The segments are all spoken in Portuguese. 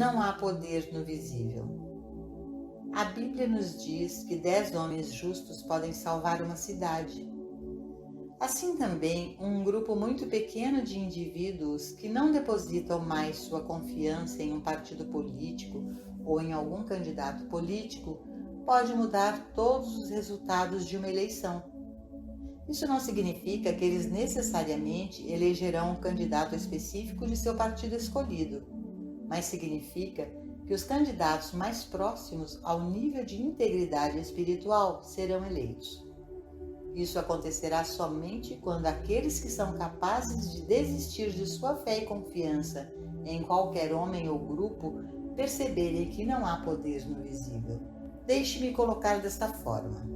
não há poder no visível. A Bíblia nos diz que 10 homens justos podem salvar uma cidade. Assim também, um grupo muito pequeno de indivíduos que não depositam mais sua confiança em um partido político ou em algum candidato político pode mudar todos os resultados de uma eleição. Isso não significa que eles necessariamente elegerão um candidato específico de seu partido escolhido, mas significa que os candidatos mais próximos ao nível de integridade espiritual serão eleitos. Isso acontecerá somente quando aqueles que são capazes de desistir de sua fé e confiança em qualquer homem ou grupo perceberem que não há poder no visível. Deixe-me colocar desta forma.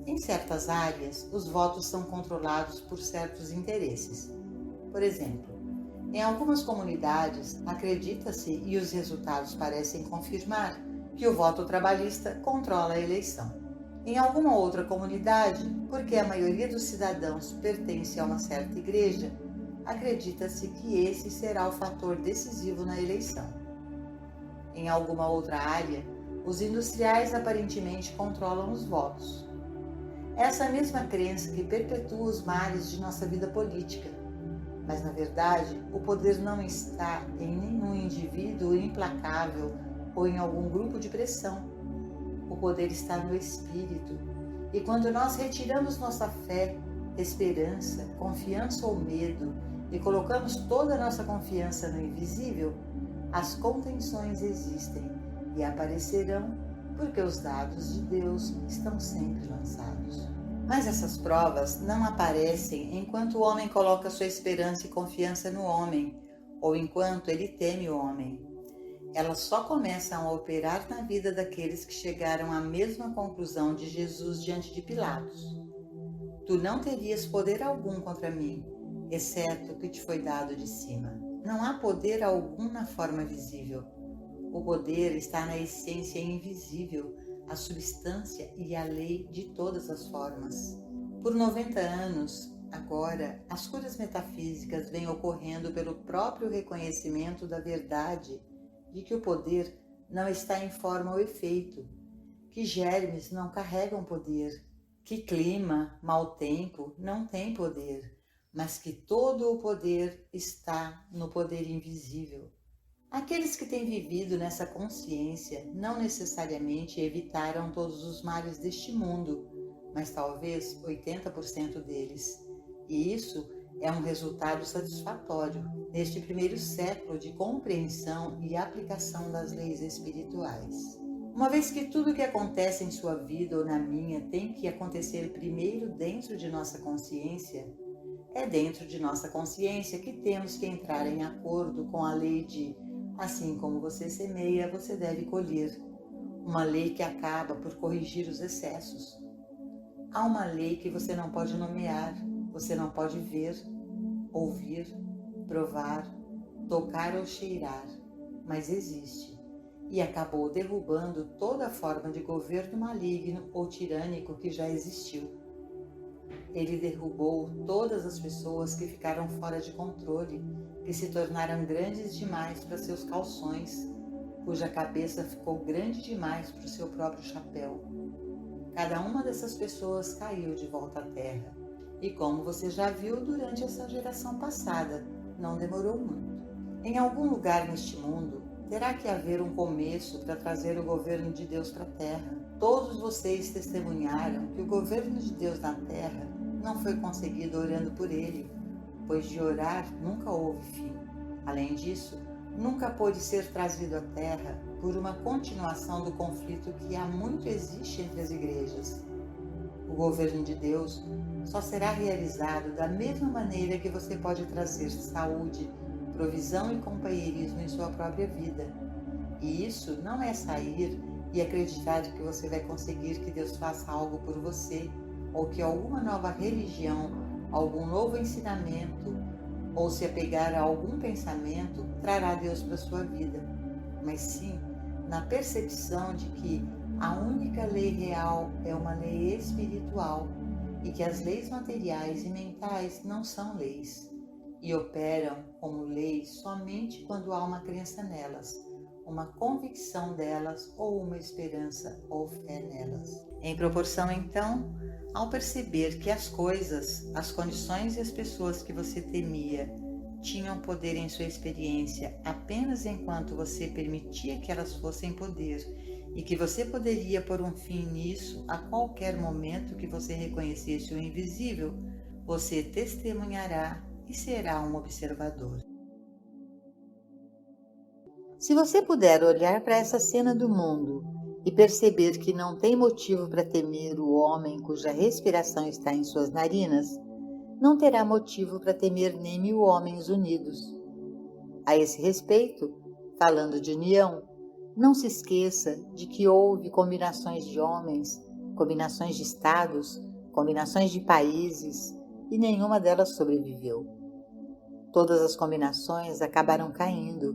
Em certas áreas, os votos são controlados por certos interesses. Por exemplo, em algumas comunidades, acredita-se, e os resultados parecem confirmar, que o voto trabalhista controla a eleição. Em alguma outra comunidade, porque a maioria dos cidadãos pertence a uma certa igreja, acredita-se que esse será o fator decisivo na eleição. Em alguma outra área, os industriais aparentemente controlam os votos. Essa mesma crença que perpetua os males de nossa vida política. Mas, na verdade, o poder não está em nenhum indivíduo implacável ou em algum grupo de pressão. O poder está no Espírito. E quando nós retiramos nossa fé, esperança, confiança ou medo e colocamos toda a nossa confiança no invisível, as contenções existem e aparecerão porque os dados de Deus estão sempre lançados. Mas essas provas não aparecem enquanto o homem coloca sua esperança e confiança no homem, ou enquanto ele teme o homem. Elas só começam a operar na vida daqueles que chegaram à mesma conclusão de Jesus diante de Pilatos. Tu não terias poder algum contra mim, exceto o que te foi dado de cima. Não há poder algum na forma visível. O poder está na essência invisível, a substância e a lei de todas as formas. Por 90 anos, agora, as curas metafísicas vêm ocorrendo pelo próprio reconhecimento da verdade de que o poder não está em forma ou efeito, que germes não carregam poder, que clima, mau tempo não tem poder, mas que todo o poder está no poder invisível. Aqueles que têm vivido nessa consciência não necessariamente evitaram todos os males deste mundo, mas talvez 80% deles. E isso é um resultado satisfatório neste primeiro século de compreensão e aplicação das leis espirituais. Uma vez que tudo o que acontece em sua vida ou na minha tem que acontecer primeiro dentro de nossa consciência, é dentro de nossa consciência que temos que entrar em acordo com a lei de assim como você semeia, você deve colher. Uma lei que acaba por corrigir os excessos. Há uma lei que você não pode nomear, você não pode ver, ouvir, provar, tocar ou cheirar, mas existe. E acabou derrubando toda forma de governo maligno ou tirânico que já existiu. Ele derrubou todas as pessoas que ficaram fora de controle, que se tornaram grandes demais para seus calções, cuja cabeça ficou grande demais para o seu próprio chapéu. Cada uma dessas pessoas caiu de volta à terra. E como você já viu durante essa geração passada, não demorou muito. Em algum lugar neste mundo, terá que haver um começo para trazer o governo de Deus para a terra. Todos vocês testemunharam que o governo de Deus na terra não foi conseguido orando por ele, pois de orar nunca houve fim. Além disso, nunca pôde ser trazido à terra por uma continuação do conflito que há muito existe entre as igrejas. O governo de Deus só será realizado da mesma maneira que você pode trazer saúde, provisão e companheirismo em sua própria vida. E isso não é sair e acreditar que você vai conseguir que Deus faça algo por você, ou que alguma nova religião, algum novo ensinamento, ou se apegar a algum pensamento, trará Deus para sua vida, mas sim na percepção de que a única lei real é uma lei espiritual e que as leis materiais e mentais não são leis e operam como leis somente quando há uma crença nelas, uma convicção delas ou uma esperança ou fé nelas. Em proporção, então, ao perceber que as coisas, as condições e as pessoas que você temia tinham poder em sua experiência apenas enquanto você permitia que elas fossem poder e que você poderia pôr um fim nisso a qualquer momento que você reconhecesse o invisível, você testemunhará e será um observador. Se você puder olhar para essa cena do mundo e perceber que não tem motivo para temer o homem cuja respiração está em suas narinas, não terá motivo para temer nem 1000 homens unidos. A esse respeito, falando de união, não se esqueça de que houve combinações de homens, combinações de estados, combinações de países, e nenhuma delas sobreviveu. Todas as combinações acabaram caindo,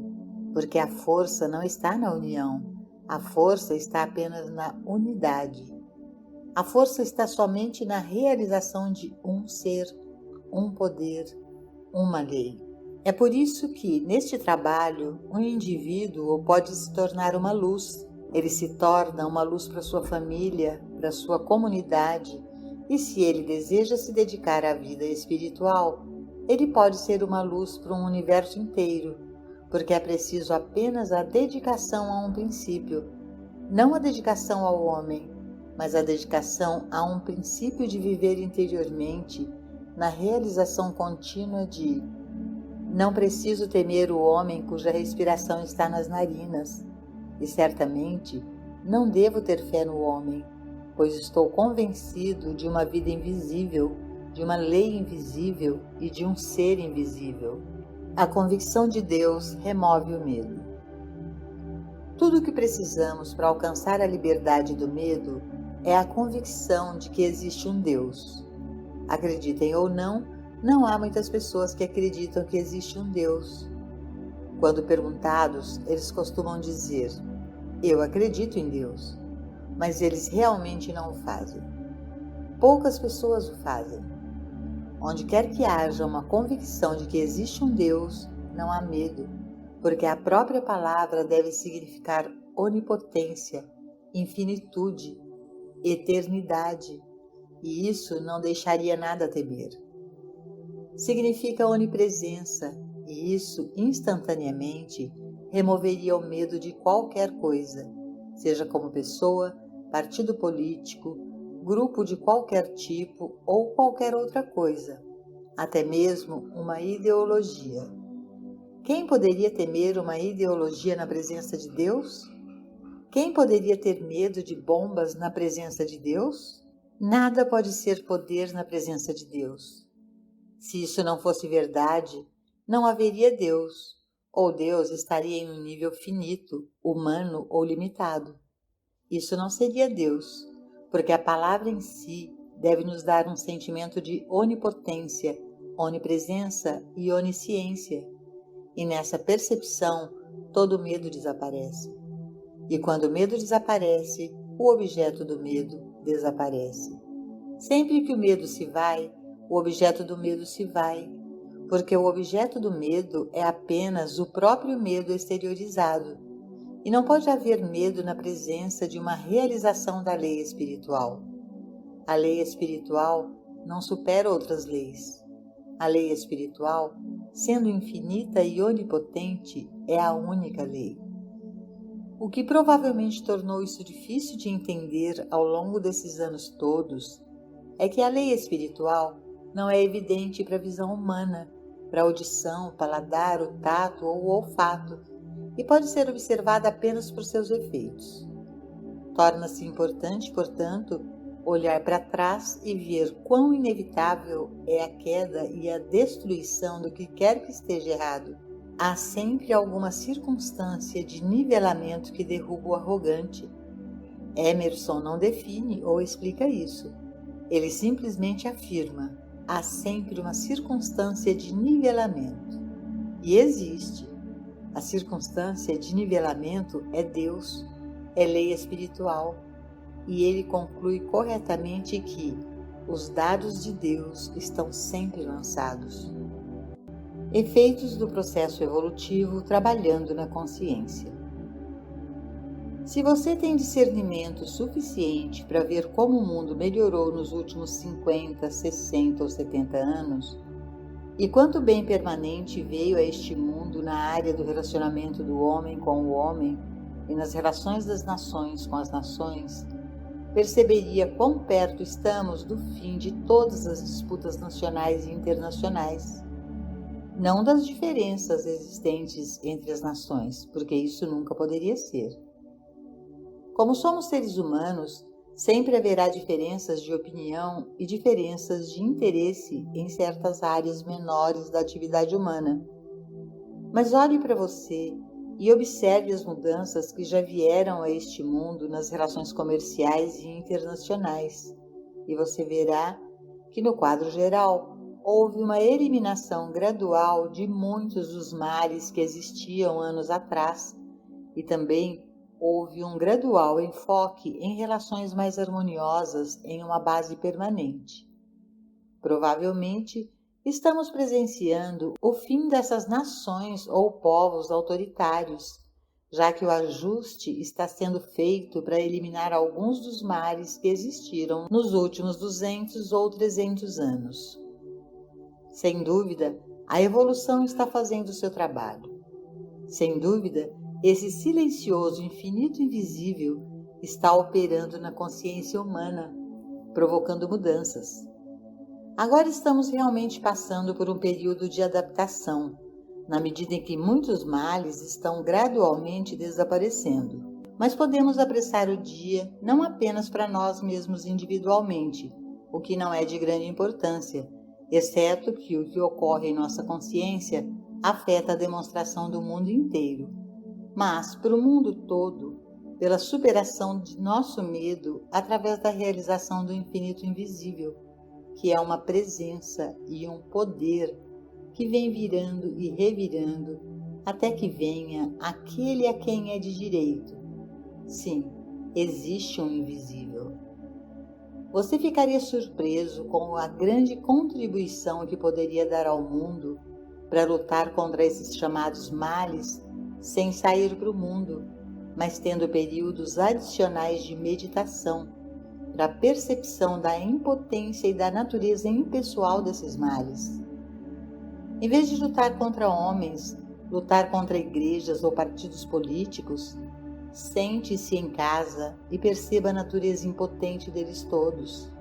porque a força não está na união, a força está apenas na unidade. A força está somente na realização de um ser, um poder, uma lei. É por isso que, neste trabalho, um indivíduo pode se tornar uma luz. Ele se torna uma luz para sua família, para sua comunidade, e se ele deseja se dedicar à vida espiritual, ele pode ser uma luz para um universo inteiro, porque é preciso apenas a dedicação a um princípio, não a dedicação ao homem, mas a dedicação a um princípio de viver interiormente, na realização contínua de: não preciso temer o homem cuja respiração está nas narinas, e certamente não devo ter fé no homem, pois estou convencido de uma vida invisível, de uma lei invisível e de um ser invisível. A convicção de Deus remove o medo. Tudo o que precisamos para alcançar a liberdade do medo é a convicção de que existe um Deus. Acreditem ou não, não há muitas pessoas que acreditam que existe um Deus. Quando perguntados, eles costumam dizer: eu acredito em Deus, mas eles realmente não o fazem. Poucas pessoas o fazem. Onde quer que haja uma convicção de que existe um Deus, não há medo, porque a própria palavra deve significar onipotência, infinitude, eternidade, e isso não deixaria nada a temer. Significa onipresença, e isso instantaneamente removeria o medo de qualquer coisa, seja como pessoa, partido político, grupo de qualquer tipo ou qualquer outra coisa, até mesmo uma ideologia. Quem poderia temer uma ideologia na presença de Deus? Quem poderia ter medo de bombas na presença de Deus? Nada pode ser poder na presença de Deus. Se isso não fosse verdade, não haveria Deus, ou Deus estaria em um nível finito, humano ou limitado. Isso não seria Deus, porque a palavra em si deve nos dar um sentimento de onipotência, onipresença e onisciência. E nessa percepção, todo medo desaparece. E quando o medo desaparece, o objeto do medo desaparece. Sempre que o medo se vai, o objeto do medo se vai, porque o objeto do medo é apenas o próprio medo exteriorizado, e não pode haver medo na presença de uma realização da lei espiritual. A lei espiritual não supera outras leis. A lei espiritual, sendo infinita e onipotente, é a única lei. O que provavelmente tornou isso difícil de entender ao longo desses anos todos é que a lei espiritual não é evidente para a visão humana, para a audição, o paladar, o tato ou o olfato, e pode ser observada apenas por seus efeitos. Torna-se importante, portanto, olhar para trás e ver quão inevitável é a queda e a destruição do que quer que esteja errado. Há sempre alguma circunstância de nivelamento que derruba o arrogante. Emerson não define ou explica isso. Ele simplesmente afirma: há sempre uma circunstância de nivelamento. E existe. A circunstância de nivelamento é Deus, é lei espiritual. E ele conclui corretamente que os dados de Deus estão sempre lançados. Efeitos do processo evolutivo trabalhando na consciência. Se você tem discernimento suficiente para ver como o mundo melhorou nos últimos 50, 60 ou 70 anos, e quanto bem permanente veio a este mundo na área do relacionamento do homem com o homem e nas relações das nações com as nações, perceberia quão perto estamos do fim de todas as disputas nacionais e internacionais. Não das diferenças existentes entre as nações, porque isso nunca poderia ser. Como somos seres humanos, sempre haverá diferenças de opinião e diferenças de interesse em certas áreas menores da atividade humana. Mas olhe para você e observe as mudanças que já vieram a este mundo nas relações comerciais e internacionais, e você verá que, no quadro geral, houve uma eliminação gradual de muitos dos males que existiam anos atrás, e também houve um gradual enfoque em relações mais harmoniosas em uma base permanente. Provavelmente, estamos presenciando o fim dessas nações ou povos autoritários, já que o ajuste está sendo feito para eliminar alguns dos males que existiram nos últimos 200 ou 300 anos. Sem dúvida, a evolução está fazendo o seu trabalho. Sem dúvida, esse silencioso infinito invisível está operando na consciência humana, provocando mudanças. Agora estamos realmente passando por um período de adaptação, na medida em que muitos males estão gradualmente desaparecendo. Mas podemos apressar o dia não apenas para nós mesmos individualmente, o que não é de grande importância, exceto que o que ocorre em nossa consciência afeta a demonstração do mundo inteiro, mas para o mundo todo, pela superação de nosso medo através da realização do infinito invisível, que é uma presença e um poder que vem virando e revirando até que venha aquele a quem é de direito. Sim, existe um invisível. Você ficaria surpreso com a grande contribuição que poderia dar ao mundo para lutar contra esses chamados males sem sair para o mundo, mas tendo períodos adicionais de meditação para a percepção da impotência e da natureza impessoal desses males. Em vez de lutar contra homens, lutar contra igrejas ou partidos políticos, sente-se em casa e perceba a natureza impotente deles todos.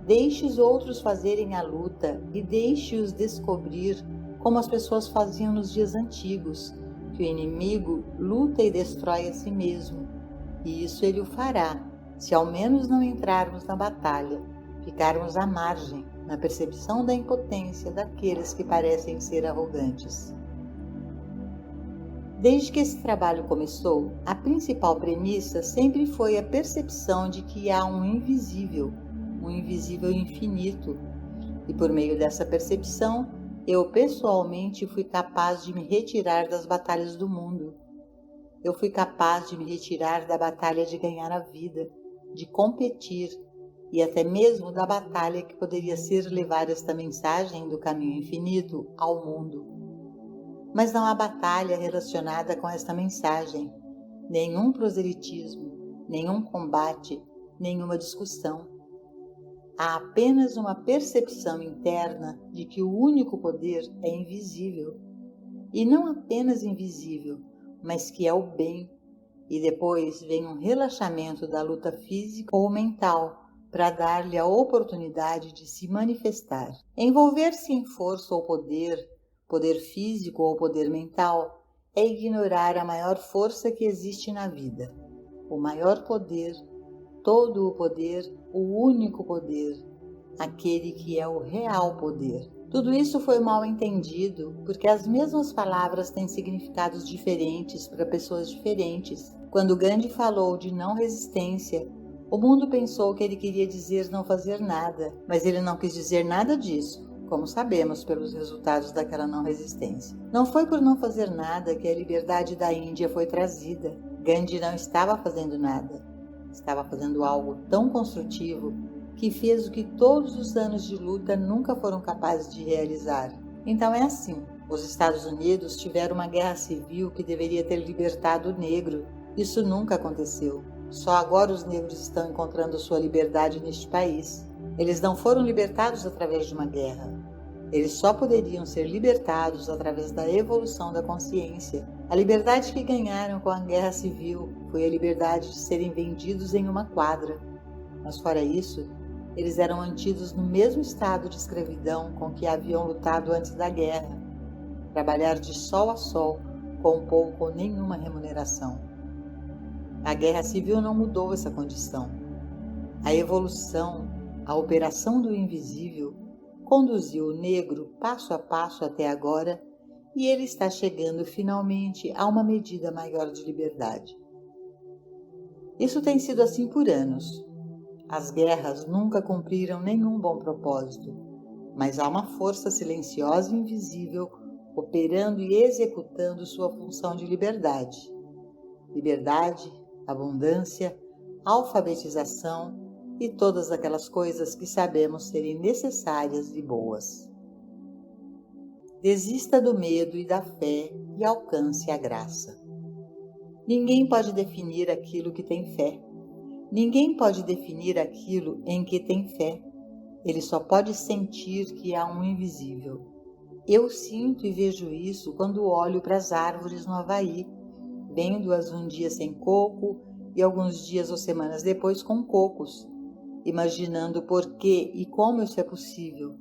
Deixe os outros fazerem a luta e deixe-os descobrir como as pessoas faziam nos dias antigos, que o inimigo luta e destrói a si mesmo, e isso ele o fará, se ao menos não entrarmos na batalha, ficarmos à margem, na percepção da impotência daqueles que parecem ser arrogantes. Desde que esse trabalho começou, a principal premissa sempre foi a percepção de que há um invisível infinito, e por meio dessa percepção, eu pessoalmente fui capaz de me retirar das batalhas do mundo. Eu fui capaz de me retirar da batalha de ganhar a vida, de competir e até mesmo da batalha que poderia ser levar esta mensagem do caminho infinito ao mundo. Mas não há batalha relacionada com esta mensagem, nenhum proselitismo, nenhum combate, nenhuma discussão. Há apenas uma percepção interna de que o único poder é invisível, e não apenas invisível, mas que é o bem, e depois vem um relaxamento da luta física ou mental para dar-lhe a oportunidade de se manifestar. Envolver-se em força ou poder físico ou poder mental, é ignorar a maior força que existe na vida, o maior poder, todo o poder, o único poder, aquele que é o real poder. Tudo isso foi mal entendido porque as mesmas palavras têm significados diferentes para pessoas diferentes. Quando Gandhi falou de não resistência, o mundo pensou que ele queria dizer não fazer nada, mas ele não quis dizer nada disso, como sabemos pelos resultados daquela não resistência. Não foi por não fazer nada que a liberdade da Índia foi trazida. Gandhi não estava fazendo nada. Estava fazendo algo tão construtivo que fez o que todos os anos de luta nunca foram capazes de realizar. Então é assim. Os Estados Unidos tiveram uma guerra civil que deveria ter libertado o negro, Isso nunca aconteceu. Só agora os negros estão encontrando sua liberdade neste país. Eles não foram libertados através de uma guerra. Eles só poderiam ser libertados através da evolução da consciência. A liberdade que ganharam com a guerra civil foi a liberdade de serem vendidos em uma quadra. Mas fora isso, eles eram mantidos no mesmo estado de escravidão com que haviam lutado antes da guerra. Trabalhar de sol a sol, com pouco ou nenhuma remuneração. A guerra civil não mudou essa condição. A evolução, a operação do invisível, conduziu o negro passo a passo até agora e ele está chegando finalmente a uma medida maior de liberdade. Isso tem sido assim por anos. As guerras nunca cumpriram nenhum bom propósito, mas há uma força silenciosa e invisível operando e executando sua função de liberdade. Liberdade, abundância, alfabetização e todas aquelas coisas que sabemos serem necessárias e boas. Desista do medo e da fé e alcance a graça. Ninguém pode definir aquilo que tem fé. Ninguém pode definir aquilo em que tem fé. Ele só pode sentir que há um invisível. Eu sinto e vejo isso quando olho para as árvores no Havaí, vendo-as um dia sem coco e alguns dias ou semanas depois com cocos, imaginando por que e como isso é possível,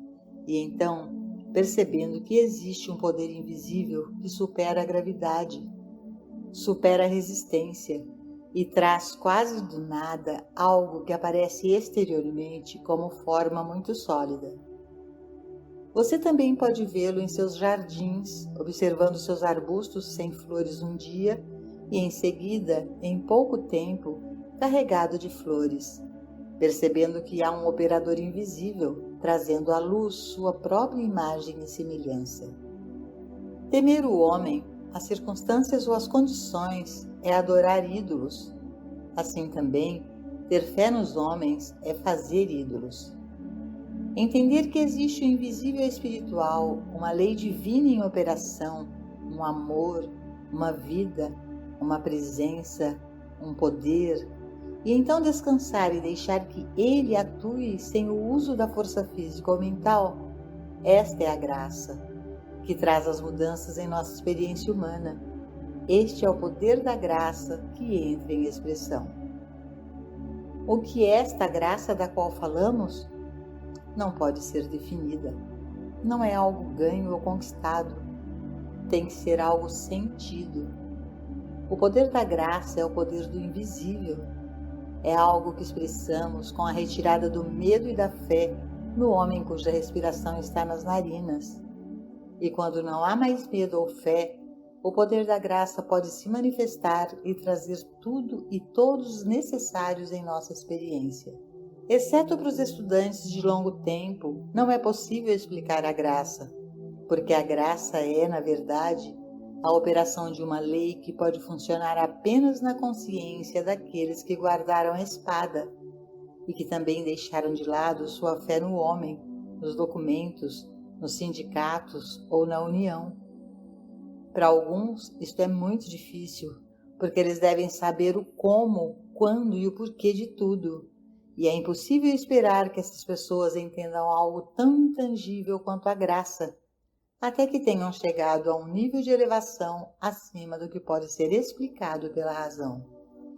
e então percebendo que existe um poder invisível que supera a gravidade, supera a resistência e traz quase do nada algo que aparece exteriormente como forma muito sólida. Você também pode vê-lo em seus jardins, observando seus arbustos sem flores um dia e em seguida, em pouco tempo, carregado de flores, percebendo que há um operador invisível, trazendo à luz sua própria imagem e semelhança. Temer o homem, as circunstâncias ou as condições é adorar ídolos. Assim também, ter fé nos homens é fazer ídolos. Entender que existe o invisível espiritual, uma lei divina em operação, um amor, uma vida, uma presença, um poder, e então descansar e deixar que ele atue sem o uso da força física ou mental, esta é a graça, que traz as mudanças em nossa experiência humana. Este é o poder da graça que entra em expressão. O que é esta graça da qual falamos? Não pode ser definida. Não é algo ganho ou conquistado. Tem que ser algo sentido. O poder da graça é o poder do invisível. É algo que expressamos com a retirada do medo e da fé no homem cuja respiração está nas narinas. E quando não há mais medo ou fé, o poder da graça pode se manifestar e trazer tudo e todos os necessários em nossa experiência. Exceto para os estudantes de longo tempo, não é possível explicar a graça, porque a graça é, na verdade, a operação de uma lei que pode funcionar apenas na consciência daqueles que guardaram a espada e que também deixaram de lado sua fé no homem, nos documentos, nos sindicatos ou na união. Para alguns, isto é muito difícil, porque eles devem saber o como, quando e o porquê de tudo. E é impossível esperar que essas pessoas entendam algo tão intangível quanto a graça, até que tenham chegado a um nível de elevação acima do que pode ser explicado pela razão.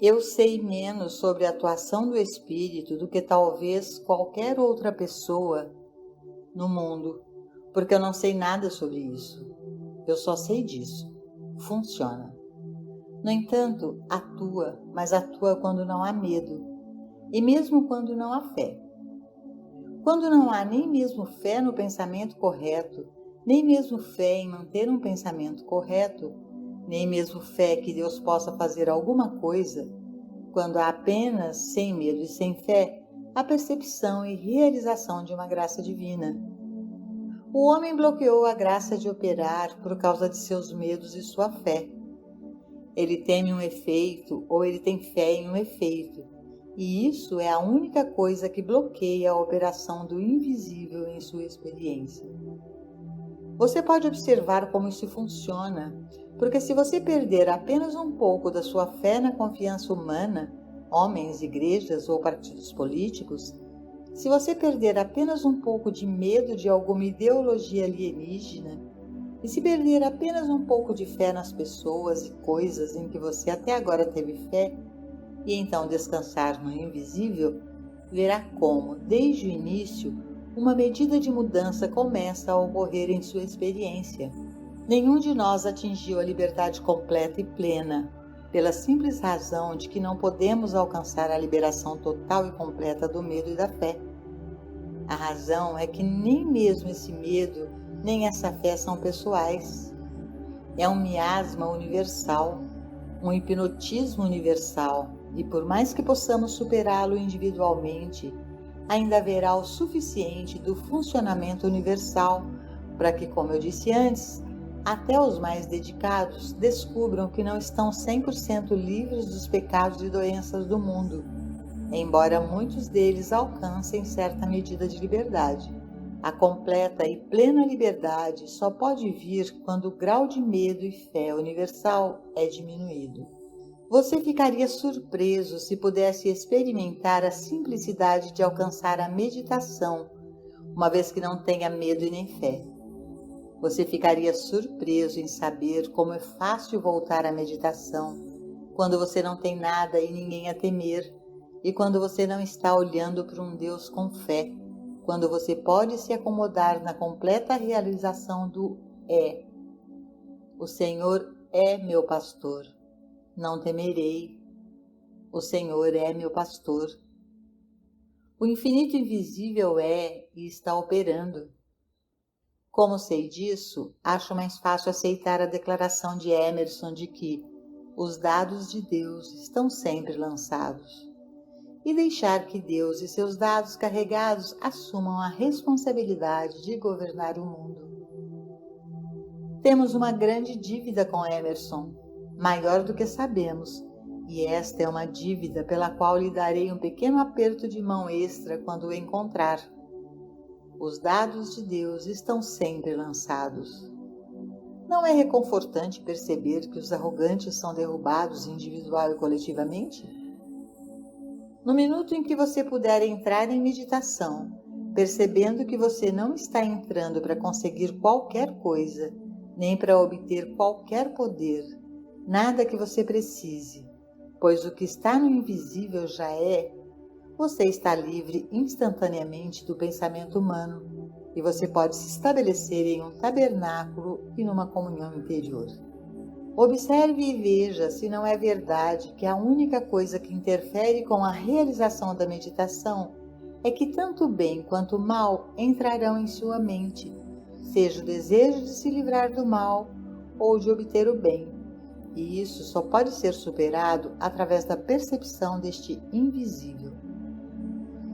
Eu sei menos sobre a atuação do espírito do que talvez qualquer outra pessoa no mundo, porque eu não sei nada sobre isso. Eu só sei disso. Funciona. No entanto, atua, mas atua quando não há medo. E mesmo quando não há fé. Quando não há nem mesmo fé no pensamento correto, nem mesmo fé em manter um pensamento correto, nem mesmo fé que Deus possa fazer alguma coisa, quando há apenas, sem medo e sem fé, a percepção e realização de uma graça divina. O homem bloqueou a graça de operar por causa de seus medos e sua fé. Ele teme um efeito ou ele tem fé em um efeito. E isso é a única coisa que bloqueia a operação do invisível em sua experiência. Você pode observar como isso funciona, Porque se você perder apenas um pouco da sua fé na confiança humana, homens, igrejas ou partidos políticos, se você perder apenas um pouco de medo de alguma ideologia alienígena, e se perder apenas um pouco de fé nas pessoas e coisas em que você até agora teve fé, e então descansar no invisível, verá como, desde o início, uma medida de mudança começa a ocorrer em sua experiência. Nenhum de nós atingiu a liberdade completa e plena, pela simples razão de que não podemos alcançar a liberação total e completa do medo e da fé. A razão é que nem mesmo esse medo, nem essa fé são pessoais. É um miasma universal, um hipnotismo universal, e por mais que possamos superá-lo individualmente, ainda haverá o suficiente do funcionamento universal para que, como eu disse antes, até os mais dedicados descubram que não estão 100% livres dos pecados e doenças do mundo, embora muitos deles alcancem certa medida de liberdade. A completa e plena liberdade só pode vir quando o grau de medo e fé universal é diminuído. Você ficaria surpreso se pudesse experimentar a simplicidade de alcançar a meditação, uma vez que não tenha medo e nem fé. Você ficaria surpreso em saber como é fácil voltar à meditação, quando você não tem nada e ninguém a temer, e quando você não está olhando para um Deus com fé, quando você pode se acomodar na completa realização do é. O Senhor é meu pastor, não temerei. O Senhor é meu pastor. O infinito invisível é e está operando. Como sei disso, acho mais fácil aceitar a declaração de Emerson de que os dados de Deus estão sempre lançados, e deixar que Deus e seus dados carregados assumam a responsabilidade de governar o mundo. Temos uma grande dívida com Emerson, maior do que sabemos, e esta é uma dívida pela qual lhe darei um pequeno aperto de mão extra quando o encontrar. Os dados de Deus estão sempre lançados. Não é reconfortante perceber que os arrogantes são derrubados individual e coletivamente? No minuto em que você puder entrar em meditação, percebendo que você não está entrando para conseguir qualquer coisa, nem para obter qualquer poder, nada que você precise, pois o que está no invisível já é, você está livre instantaneamente do pensamento humano e você pode se estabelecer em um tabernáculo e numa comunhão interior. Observe e veja se não é verdade que a única coisa que interfere com a realização da meditação é que tanto o bem quanto o mal entrarão em sua mente, seja o desejo de se livrar do mal ou de obter o bem. E isso só pode ser superado através da percepção deste invisível.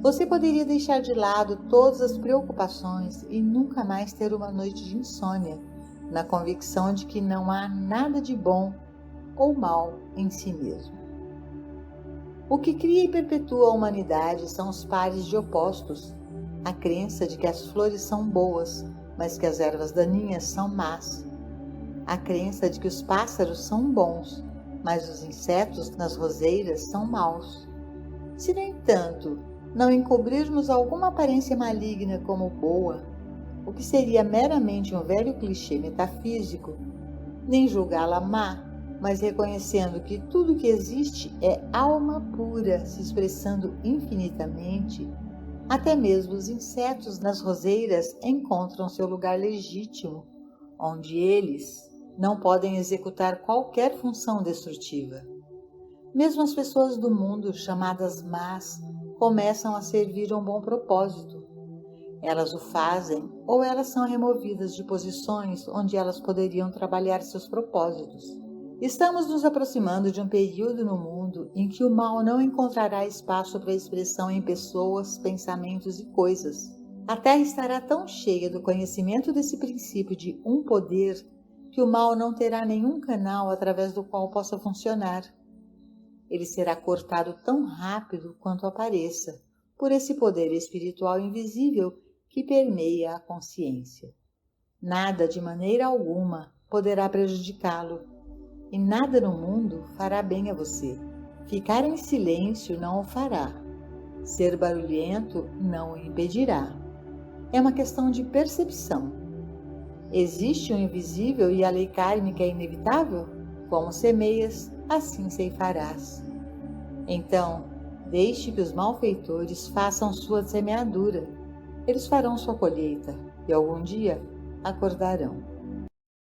Você poderia deixar de lado todas as preocupações e nunca mais ter uma noite de insônia, na convicção de que não há nada de bom ou mal em si mesmo. O que cria e perpetua a humanidade são os pares de opostos, a crença de que as flores são boas, mas que as ervas daninhas são más, a crença de que os pássaros são bons, mas os insetos nas roseiras são maus. Se, no entanto, não encobrirmos alguma aparência maligna como boa, o que seria meramente um velho clichê metafísico, nem julgá-la má, mas reconhecendo que tudo que existe é alma pura se expressando infinitamente, até mesmo os insetos nas roseiras encontram seu lugar legítimo, onde eles não podem executar qualquer função destrutiva. Mesmo as pessoas do mundo, chamadas más, começam a servir a um bom propósito. Elas o fazem ou elas são removidas de posições onde elas poderiam trabalhar seus propósitos. Estamos nos aproximando de um período no mundo em que o mal não encontrará espaço para expressão em pessoas, pensamentos e coisas. A Terra estará tão cheia do conhecimento desse princípio de um poder que o mal não terá nenhum canal através do qual possa funcionar. Ele será cortado tão rápido quanto apareça, por esse poder espiritual invisível que permeia a consciência. Nada, de maneira alguma, poderá prejudicá-lo, e nada no mundo fará bem a você. Ficar em silêncio não o fará. Ser barulhento não o impedirá. É uma questão de percepção. Existe o invisível e a lei kármica é inevitável? Como semeias, assim ceifarás. Então, deixe que os malfeitores façam sua semeadura. Eles farão sua colheita e algum dia acordarão.